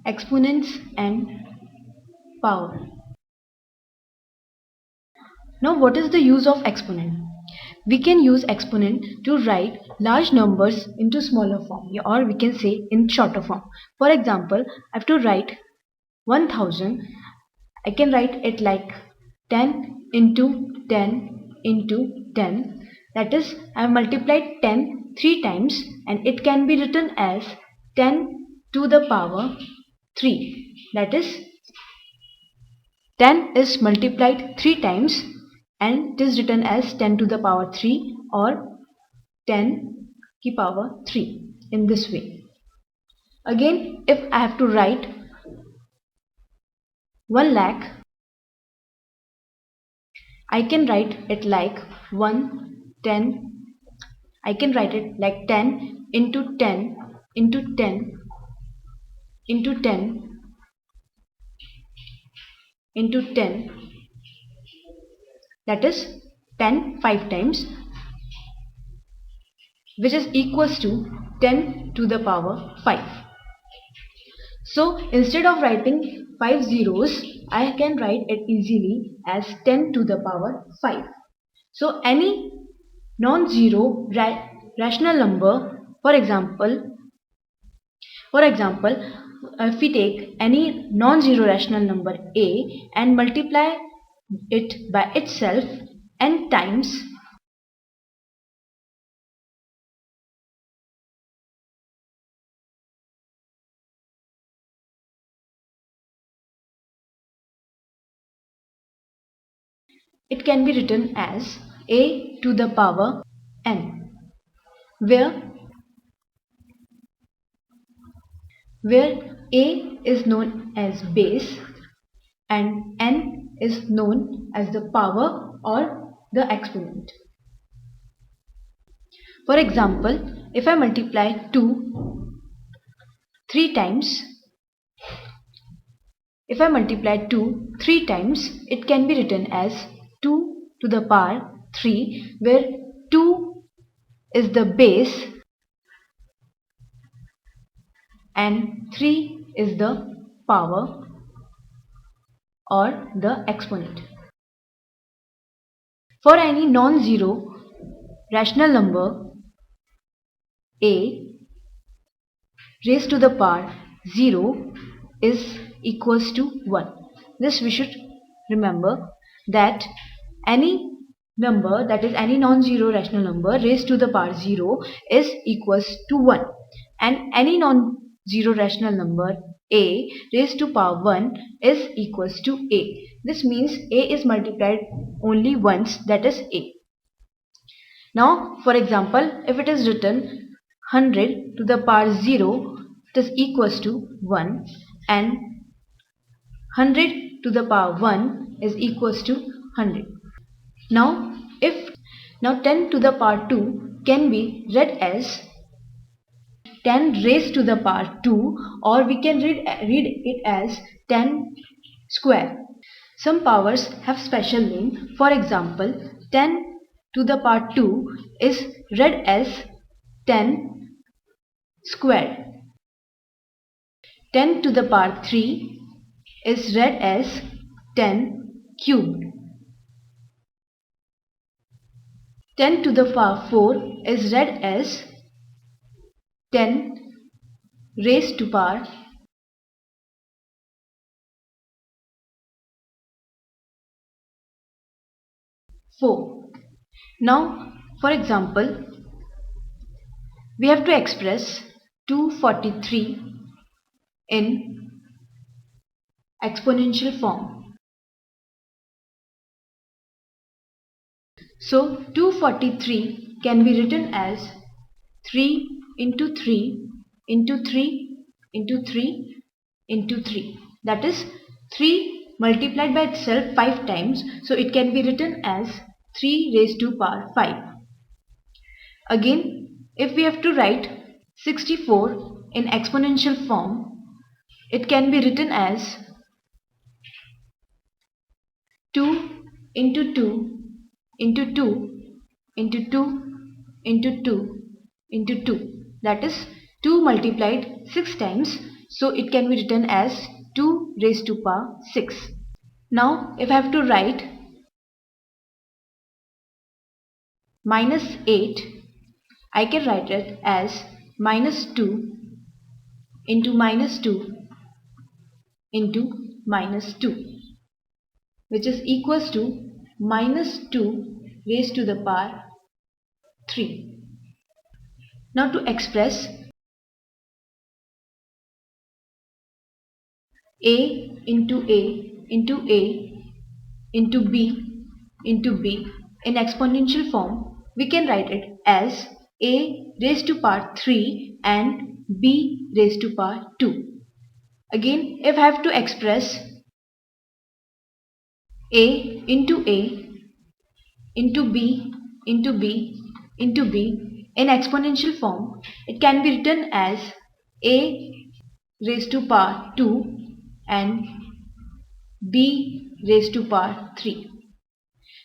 Exponents and power. Now what is the use of exponent? We can use exponent to write large numbers into smaller form, or we can say in shorter form. For example, I have to write 1000. I can write it like 10 into 10 into 10. That is, I have multiplied 10 three times, and it can be written as 10 to the power 3. That is, 10 is multiplied 3 times and it is written as 10 to the power 3 or 10 ki power 3 in this way. Again, if I have to write 1 lakh, I can write it like 1, 10. I can write it like 10 into 10 into 10 into 10 into 10. That is 10 5 times, which is equals to 10 to the power 5. So instead of writing 5 zeros, I can write it easily as 10 to the power 5. So any non-zero rational number, for example, if we take any non-zero rational number a and multiply it by itself n times, it can be written as a to the power n, where a is known as base and n is known as the power or the exponent. For example, if I multiply 2 3 times, it can be written as 2 to the power 3, where 2 is the base and 3 is the power or the exponent. For any non-zero rational number a raised to the power 0 is equals to 1. This we should remember, that any number, that is any non-zero rational number raised to the power 0 is equals to 1, and any non-zero rational number a raised to power 1 is equals to a. This means a is multiplied only once, that is a. Now for example, if it is written 100 to the power 0, it is equals to 1, and 100 to the power 1 is equals to 100. Now 10 to the power 2 can be read as 10 raised to the power 2, or we can read it as 10 square. Some powers have special name. For example, 10 to the power 2 is read as 10 squared. 10 to the power 3 is read as 10 cubed. 10 to the power 4 is read as 10 raised to power 4. Now, for example, we have to express 243 in exponential form. So 243 can be written as 3 into 3 into 3 into 3 into 3. That is 3 multiplied by itself 5 times. So it can be written as 3 raised to power 5. Again, if we have to write 64 in exponential form, it can be written as 2 into 2 into 2 into 2 into 2 into 2. That is 2 multiplied 6 times. So it can be written as 2 raised to power 6. Now if I have to write minus 8, I can write it as minus 2 into minus 2 into minus 2, which is equals to minus 2 raised to the power 3. Now to express a into a into a into b into b in exponential form, we can write it as a raised to power 3 and b raised to power 2. Again, if I have to express a into b into b into b in exponential form, it can be written as a raised to power 2 and b raised to power 3.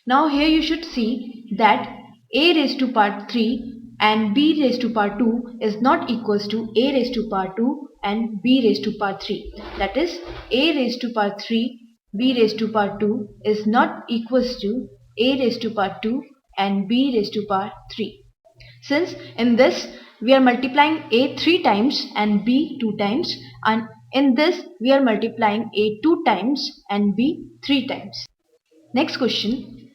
Now here you should see that a raised to power 3 and b raised to power 2 is not equals to a raised to power 2 and b raised to power 3. That is, a raised to power 3, b raised to power 2 is not equals to a raised to power 2 and b raised to power 3. Since in this we are multiplying a 3 times and b 2 times, and in this we are multiplying a 2 times and b 3 times. Next question,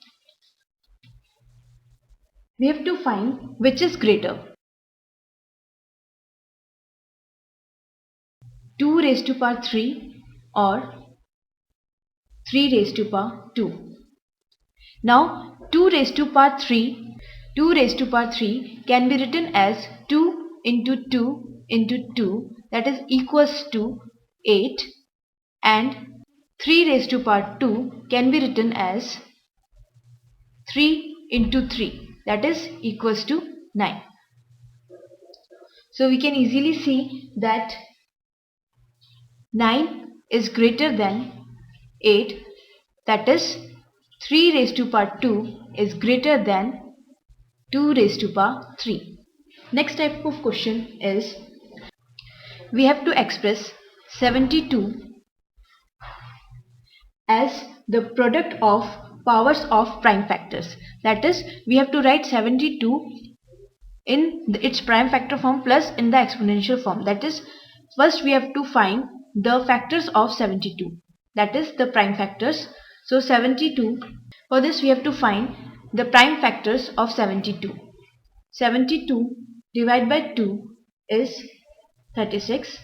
we have to find which is greater, 2 raised to power 3 or 3 raised to power 2. Now 2 raised to power 3 can be written as 2 into 2 into 2, that is equals to 8, and 3 raised to power 2 can be written as 3 into 3, that is equals to 9. So we can easily see that 9 is greater than 8, that is 3 raised to power 2 is greater than 2 raised to power 3. Next type of question is, we have to express 72 as the product of powers of prime factors. That is, we have to write 72 in its prime factor form plus in the exponential form. That is, first we have to find the factors of 72, that is the prime factors. So 72, for this we have to find the prime factors of 72. 72 divided by 2 is 36.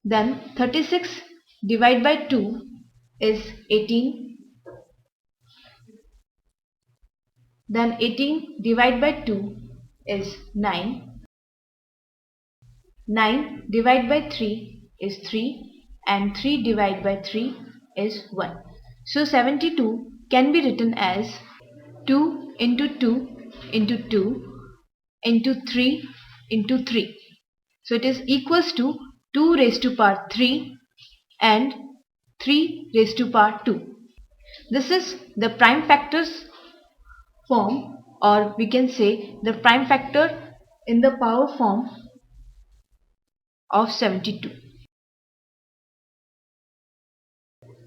Then 36 divided by 2 is 18. Then 18 divided by 2 is 9. 9 divided by 3 is 3, and 3 divided by 3 is 1. So 72 can be written as 2 into 2 into 2 into 3 into 3. So it is equals to 2 raised to power 3 and 3 raised to power 2. This is the prime factors form, or we can say the prime factor in the power form of 72.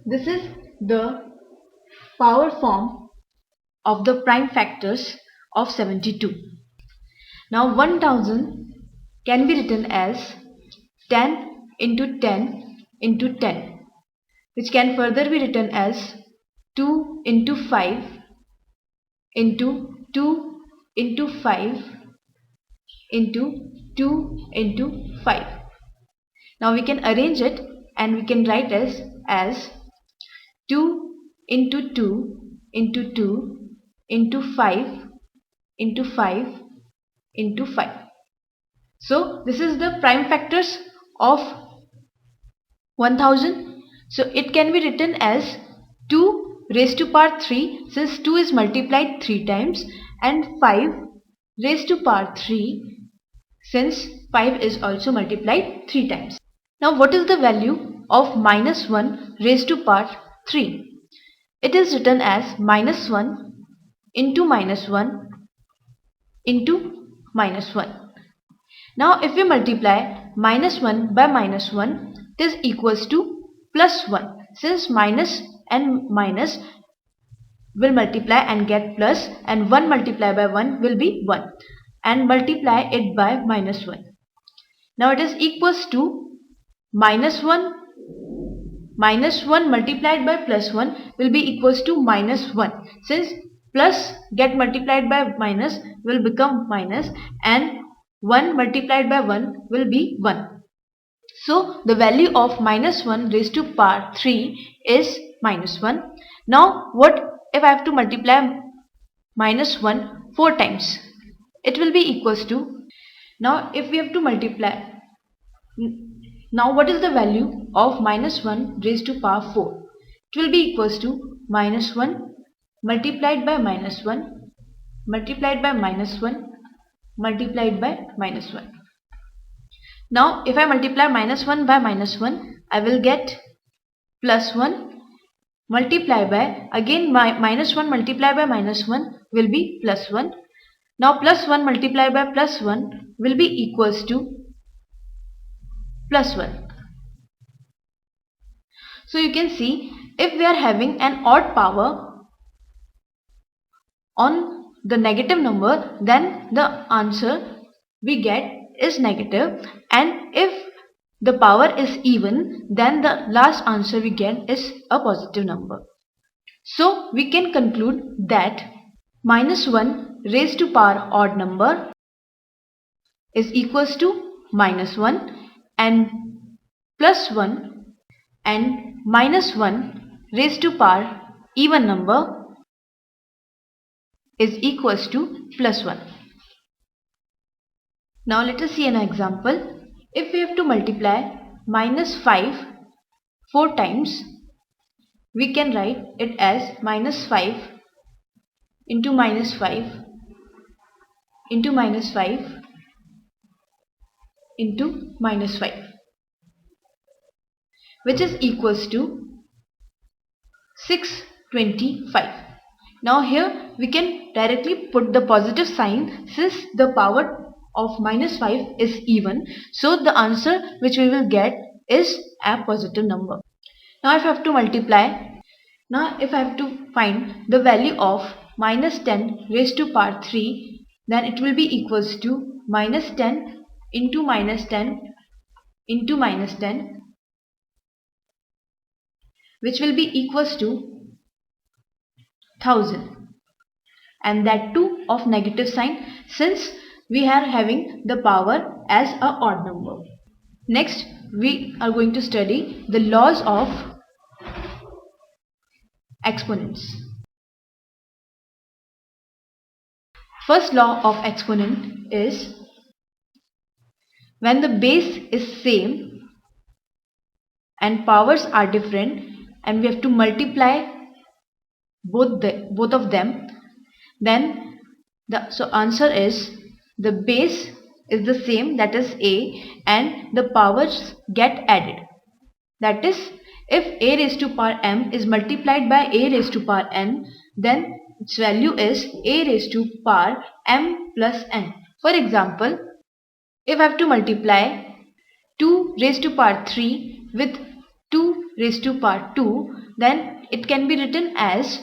This is the power form of the prime factors of 72. Now 1000 can be written as 10 into 10 into 10, which can further be written as 2 into 5 into 2 into 5 into 2 into 5. Now we can arrange it and we can write as 2 into 2 into 2 into 5 into 5 into 5. So this is the prime factors of 1000. So it can be written as 2 raised to power 3, since 2 is multiplied 3 times, and 5 raised to power 3, since 5 is also multiplied 3 times. Now what is the value of minus 1 raised to power 3? It is written as minus 1 into minus 1 into minus 1. Now if we multiply minus 1 by minus 1, it is equals to plus 1. Since minus and minus will multiply and get plus, and 1 multiplied by 1 will be 1, and multiply it by minus 1. Now it is equals to minus 1 multiplied by plus 1 will be equals to minus 1. Since plus get multiplied by minus will become minus, and 1 multiplied by 1 will be 1. So the value of minus 1 raised to power 3 is minus 1. Now what if I have to multiply minus 1 4 times? It will be equals to, now if we have to multiply, now what is the value of minus 1 raised to power 4? It will be equals to minus 1 multiplied by minus 1 multiplied by minus 1 multiplied by minus 1. Now if I multiply minus 1 by minus 1, I will get plus 1 multiply by, again minus 1 multiplied by minus 1 will be plus 1. Now plus 1 multiplied by plus 1 will be equals to plus 1. So you can see, if we are having an odd power on the negative number, then the answer we get is negative, and if the power is even, then the last answer we get is a positive number. So we can conclude that minus 1 raised to power odd number is equals to minus 1, and plus 1 and minus 1 raised to power even number is equals to plus 1. Now let us see an example. If we have to multiply minus 5 4 times, we can write it as minus 5 into minus 5 into minus 5 into minus 5, which is equals to 625. Now here we can directly put the positive sign, since the power of minus 5 is even, so the answer which we will get is a positive number. Now if I have to multiply, now if I have to find the value of minus 10 raised to power 3, then it will be equals to minus 10 into minus 10 into minus 10, which will be equals to 1000, and that too of negative sign, since we are having the power as a odd number. Next we are going to study the laws of exponents. First law of exponent is, when the base is same and powers are different and we have to multiply both of them, then the answer is the base is the same, that is a, and the powers get added. That is, if a raised to power m is multiplied by a raised to power n, then its value is a raised to power m plus n. For example, if I have to multiply 2 raised to power 3 with 2 raised to power 2, then it can be written as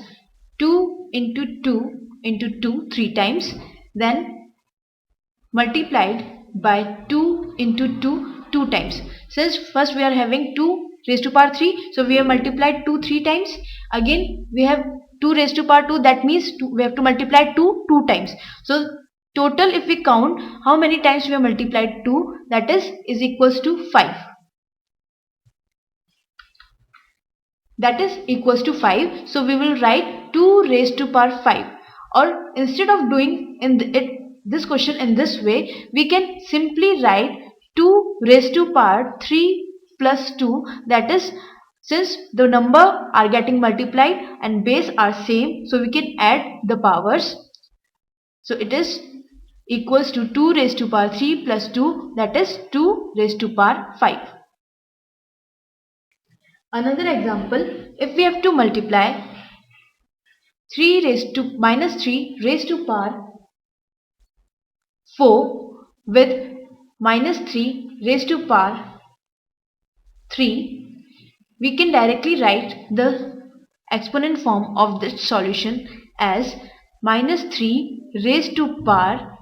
2 into 2 into 2 3 times, then multiplied by 2 into 2 2 times. Since first we are having 2 raised to power 3, so we have multiplied 2 3 times. Again we have 2 raised to power 2, that means we have to multiply 2 2 times. So total, if we count how many times we have multiplied 2, that is equals to 5. That is equals to 5. So we will write 2 raised to power 5. Or instead of doing this question in this way, we can simply write 2 raised to power 3 plus 2. That is, since the number are getting multiplied and base are same, so we can add the powers. So it is equals to 2 raised to power 3 plus 2, that is 2 raised to power 5. Another example, if we have to multiply 3 raised to minus 3 raised to power 4 with minus 3 raised to power 3, we can directly write the exponent form of this solution as minus 3 raised to power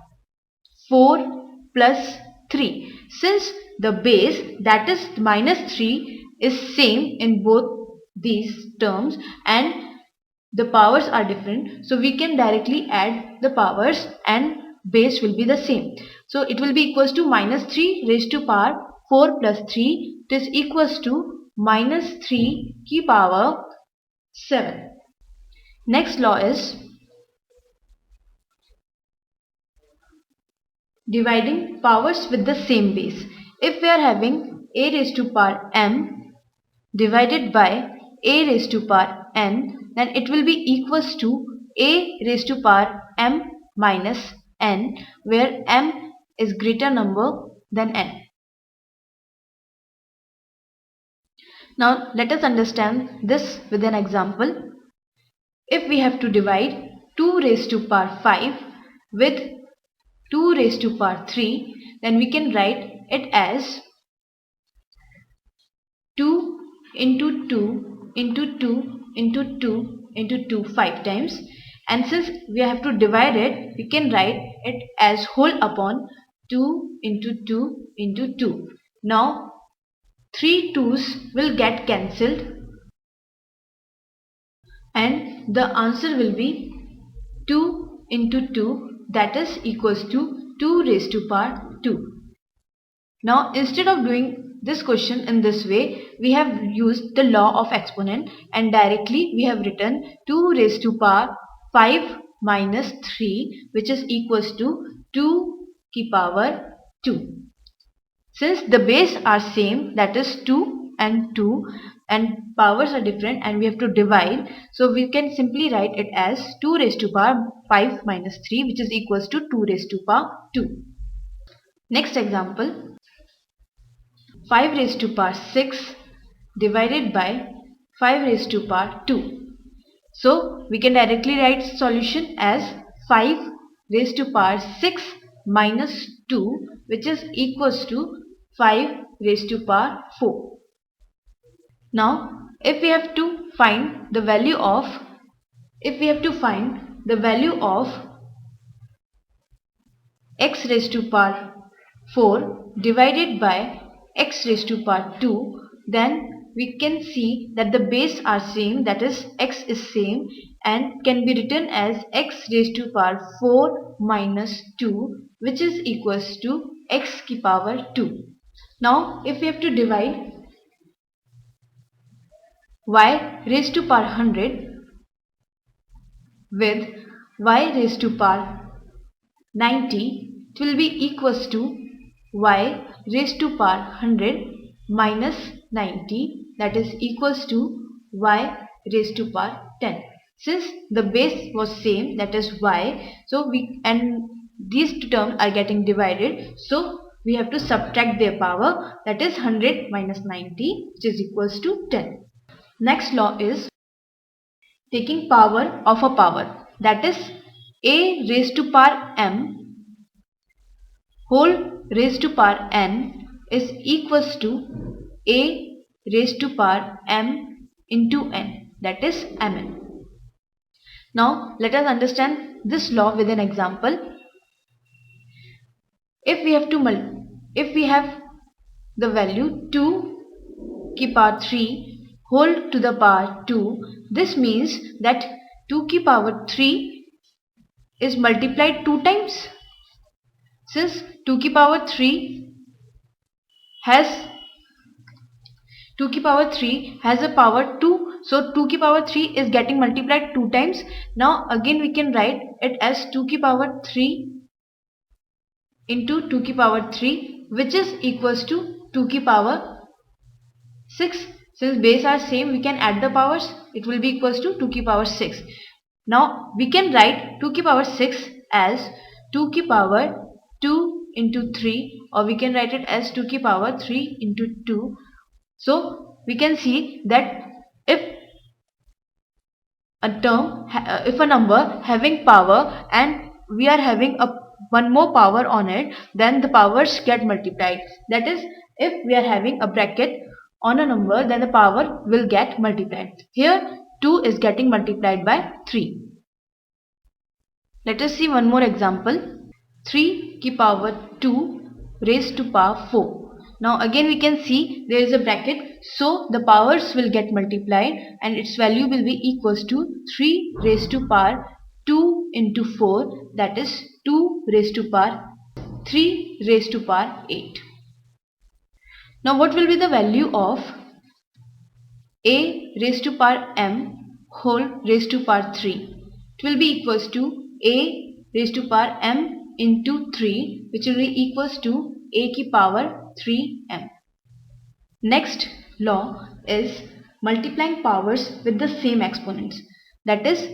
4 plus 3. Since the base, that is minus 3, is same in both these terms and the powers are different, so we can directly add the powers and base will be the same. So it will be equals to minus 3 raised to power 4 plus 3. It is equals to minus 3 की power 7. Next law is dividing powers with the same base. If we are having a raised to power m divided by a raised to power n, then it will be equals to a raised to power m minus n, where m is greater number than n. Now let us understand this with an example. If we have to divide 2 raised to power 5 with 2 raised to power 3, then we can write it as 2 into 2 into 2 into 2 into 2 5 times, and since we have to divide it, we can write it as whole upon 2 into 2 into 2. Now 3 2's will get cancelled and the answer will be 2 into 2, that is equals to 2 raised to power 2. Now instead of doing this question in this way, we have used the law of exponent and directly we have written 2 raised to power 5 minus 3, which is equals to 2 की power 2. Since the base are same, that is 2 and powers are different and we have to divide, so we can simply write it as 2 raised to power 5 minus 3, which is equals to 2 raised to power 2. Next example, 5 raised to power 6 divided by 5 raised to power 2. So we can directly write solution as 5 raised to power 6 minus 2, which is equals to 5 raised to power 4. Now if we have to find the value of x raised to power 4 divided by x raised to power 2, then we can see that the base are same, that is x is same and can be written as x raised to power 4 minus 2, which is equals to x की power 2. Now if we have to divide y raised to power 100 with y raised to power 90, it will be equals to y raised to power 100 minus 90, that is equals to y raised to power 10. Since the base was same, that is y, so these two terms are getting divided, so we have to subtract their power, that is 100 minus 90, which is equals to 10. Next law is taking power of a power, that is a raised to power m whole raised to power n is equals to a raised to power m into n, that is mn. Now let us understand this law with an example. If we have the value 2 की power 3 whole to the power 2, this means that 2 की power 3 is multiplied 2 times. Since 2 की power 3 has a power 2, so 2 की power 3 is getting multiplied 2 times. Now again we can write it as 2 की power 3 into 2 की power 3, which is equals to 2 की power 6. Since base are same, we can add the powers, it will be equals to 2 की power 6. Now we can write 2 की power 6 as 2 की power 2 into 3, or we can write it as 2 की power 3 into 2. So we can see that if a number having power and we are having a one more power on it, then the powers get multiplied. That is, if we are having a bracket on a number, then the power will get multiplied. Here 2 is getting multiplied by 3. Let us see one more example. 3 की power 2 raised to power 4. Now again we can see there is a bracket, so the powers will get multiplied and its value will be equals to 3 raised to power 2 into 4, that is 2 raised to power 3 raised to power 8. Now what will be the value of a raised to power m whole raised to power 3? It will be equals to a raised to power m into 3, which will be equals to a की power 3m. Next law is multiplying powers with the same exponents. That is,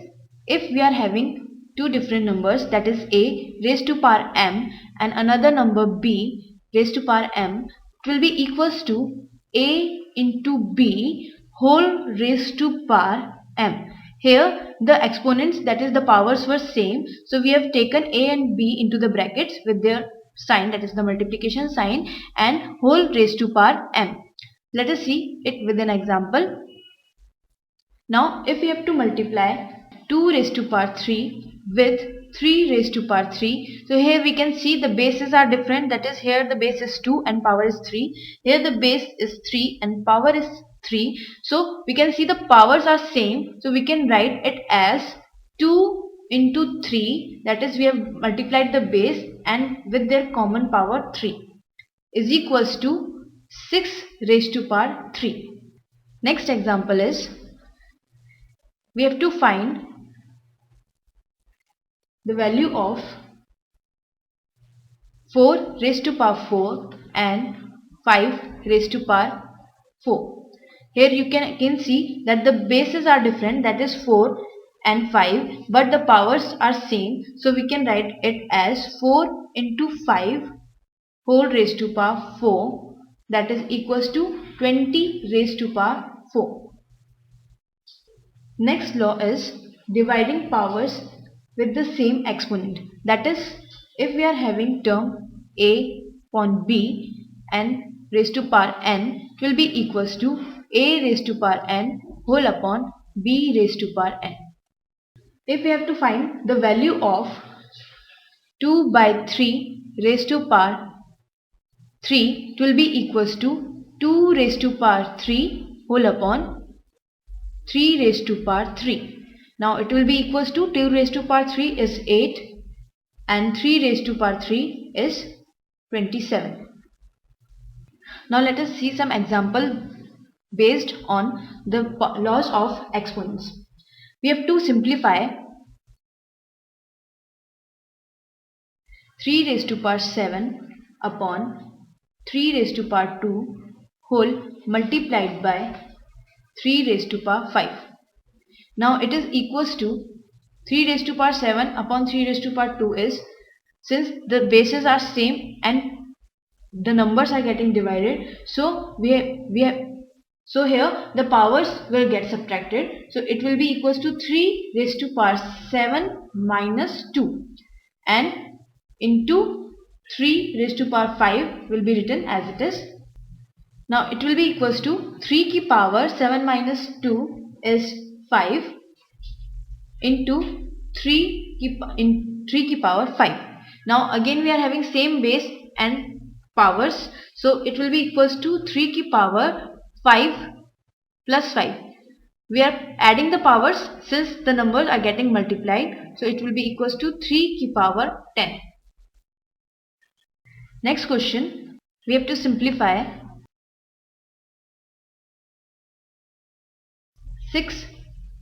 if we are having two different numbers, that is a raised to power m and another number b raised to power m, it will be equals to a into b whole raised to power m. Here the exponents, that is the powers, were same, so we have taken a and b into the brackets with their sign, that is the multiplication sign, and whole raised to power m. Let us see it with an example. Now if we have to multiply 2 raised to power 3 with 3 raised to power 3, so here we can see the bases are different, that is here the base is 2 and power is 3, here the base is 3 and power is 3, so we can see the powers are same, so we can write it as 2 into 3, that is we have multiplied the base and with their common power 3, is equals to 6 raised to power 3. Next example is, we have to find the value of 4 raised to power 4 and 5 raised to power 4. Here you can see that the bases are different, that is 4 and 5, but the powers are same, so we can write it as 4 into 5 whole raised to power 4, that is equals to 20 raised to power 4. Next law is dividing powers with the same exponent. That is, if we are having term a upon b and raised to power n, it will be equals to a raised to power n whole upon b raised to power n. If we have to find the value of 2 by 3 raised to power 3, it will be equals to 2 raised to power 3 whole upon 3 raised to power 3. Now it will be equals to 2 raised to power 3 is 8 and 3 raised to power 3 is 27. Now let us see some example based on the laws of exponents. We have to simplify 3 raised to power 7 upon 3 raised to power 2 whole multiplied by 3 raised to power 5. Now it is equals to 3 raised to power 7 upon 3 raised to power 2 is, since the bases are same and the numbers are getting divided, so so here the powers will get subtracted, so it will be equals to 3 raised to power 7 minus 2 and into 3 raised to power 5 will be written as it is. Now it will be equals to 3 की power 7 minus 2 is 5 into 3 की power 5. Now again we are having same base and powers, so it will be equals to 3 की power 5 plus 5. We are adding the powers since the numbers are getting multiplied, so it will be equals to 3 की power 10. Next question, we have to simplify 6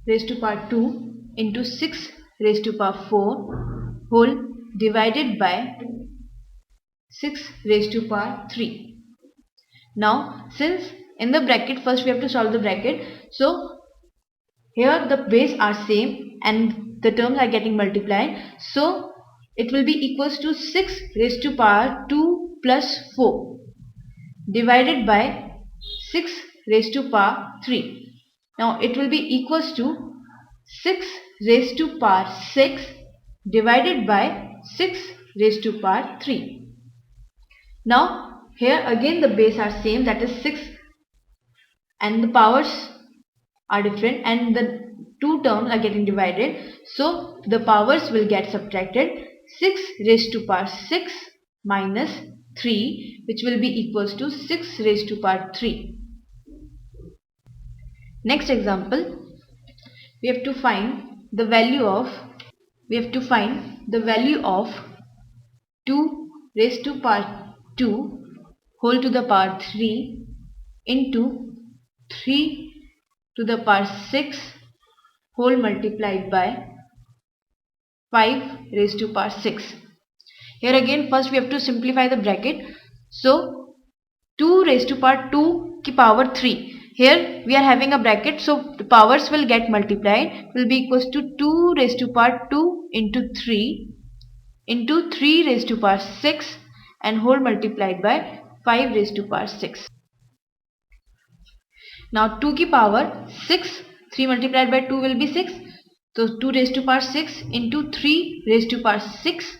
raised to power 2 into 6 raised to power 4 whole divided by 6 raised to power 3. Now since in the bracket first we have to solve the bracket, so here the base are same and the terms are getting multiplied, so it will be equals to 6 raised to power 2 plus 4 divided by 6 raised to power 3. Now it will be equals to 6 raised to power 6 divided by 6 raised to power 3. Now here again the base are same, that is 6, and the powers are different and the two terms are getting divided, so the powers will get subtracted. 6 raised to power 6 minus 3, which will be equals to 6 raised to power 3. Next example, we have to find the value of 2 raised to power 2 whole to the power 3 into 3 to the power 6 whole multiplied by 5 raised to power 6. Here again first we have to simplify the bracket. So 2 raised to power 2 ki power 3. Here we are having a bracket, so the powers will get multiplied. It will be equals to 2 raised to power 2 into 3 raised to power 6 and whole multiplied by 5 raised to power 6. Now 2 ki power 6, 3 multiplied by 2 will be 6. So 2 raised to power 6 into 3 raised to power 6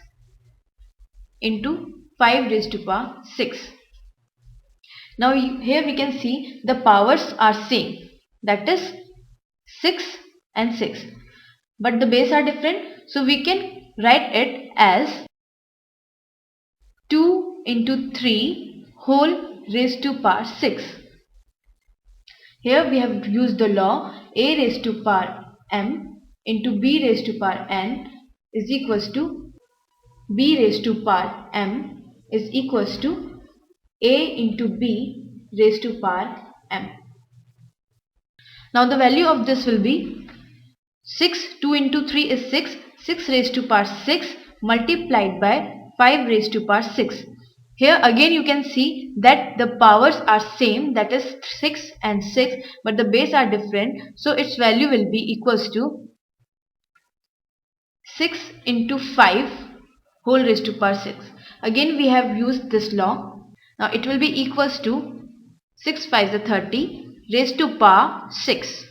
into 5 raised to power 6. Now here we can see the powers are same, that is 6 and 6, but the base are different, so we can write it as 2 into 3 whole raised to power 6. Here we have used the law a raised to power m into b raised to power n is equals to b raised to power m is equals to a into b raised to power m. Now the value of this will be 6, 2 into 3 is 6, 6 raised to power 6 multiplied by 5 raised to power 6. Here again you can see that the powers are same, that is 6 and 6, but the base are different, so its value will be equals to 6 into 5 whole raised to power 6. Again we have used this law. Now it will be equals to 6 5 is 30 raised to power 6.